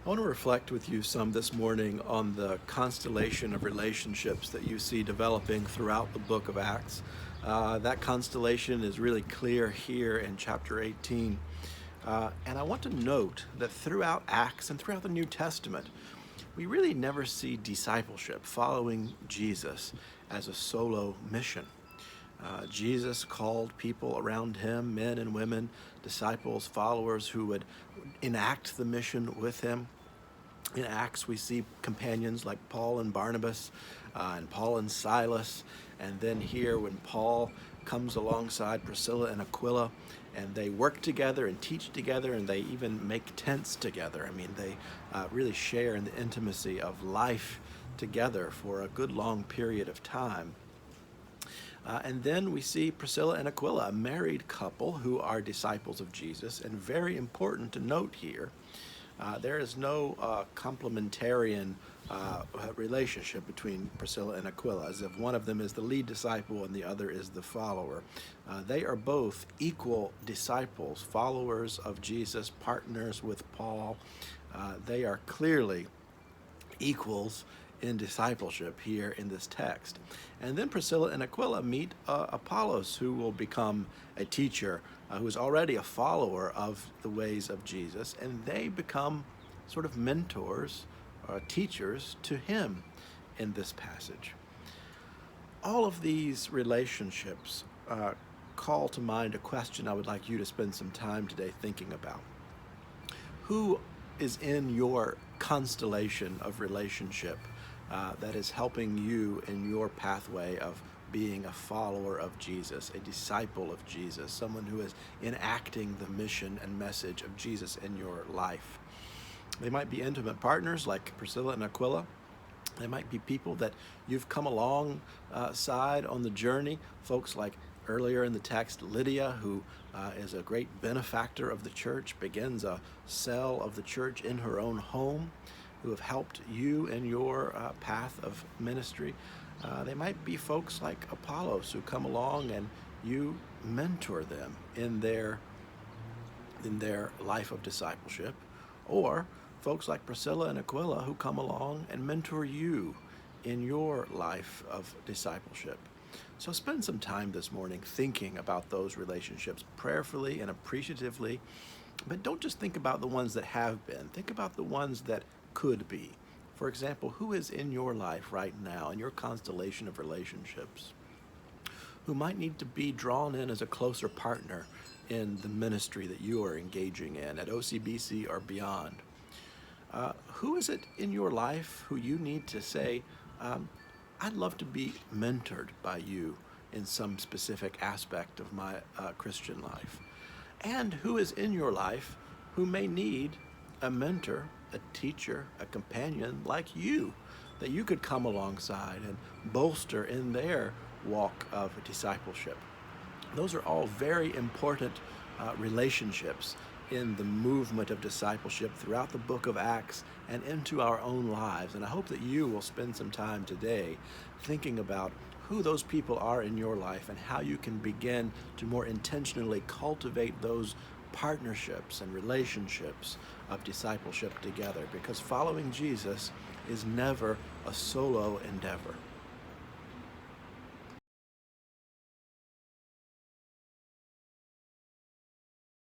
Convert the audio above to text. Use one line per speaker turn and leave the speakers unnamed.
I want to reflect with you some this morning on the constellation of relationships that you see developing throughout the book of Acts. That constellation is really clear here in chapter 18. And I want to note that throughout Acts and throughout the New Testament, we really never see discipleship, following Jesus, as a solo mission. Jesus called people around him, men and women, disciples, followers who would enact the mission with him. In Acts, we see companions like Paul and Barnabas, and Paul and Silas. And then here, when Paul comes alongside Priscilla and Aquila, and they work together and teach together, and they even make tents together. I mean, they really share in the intimacy of life together for a good long period of time. And then we see Priscilla and Aquila, a married couple who are disciples of Jesus. And very important to note here, there is no complementarian relationship between Priscilla and Aquila, as if one of them is the lead disciple and the other is the follower. They are both equal disciples, followers of Jesus, partners with Paul. They are clearly equals in discipleship here in this text. And then Priscilla and Aquila meet Apollos, who will become a teacher, who is already a follower of the ways of Jesus, and they become sort of mentors or teachers to him in this passage. All of these relationships call to mind a question I would like you to spend some time today thinking about. Who is in your constellation of relationship that is helping you in your pathway of being a follower of Jesus, a disciple of Jesus, someone who is enacting the mission and message of Jesus in your life? They might be intimate partners like Priscilla and Aquila. They might be people that you've come alongside on the journey, folks like earlier in the text, Lydia, who is a great benefactor of the church, begins a cell of the church in her own home, who have helped you in your path of ministry. They might be folks like Apollos, who come along and you mentor them in their life of discipleship, or folks like Priscilla and Aquila, who come along and mentor you in your life of discipleship. So spend some time this morning thinking about those relationships prayerfully and appreciatively, but don't just think about the ones that have been. Think about the ones that could be. For example, who is in your life right now, in your constellation of relationships, who might need to be drawn in as a closer partner in the ministry that you are engaging in at OCBC or beyond? Who is it in your life who you need to say, I'd love to be mentored by you in some specific aspect of my Christian life? And who is in your life who may need a mentor, a teacher, a companion like you, that you could come alongside and bolster in their walk of discipleship? Those are all very important relationships in the movement of discipleship throughout the book of Acts and into our own lives. And I hope that you will spend some time today thinking about who those people are in your life and how you can begin to more intentionally cultivate those partnerships and relationships of discipleship together, because following Jesus is never a solo endeavor.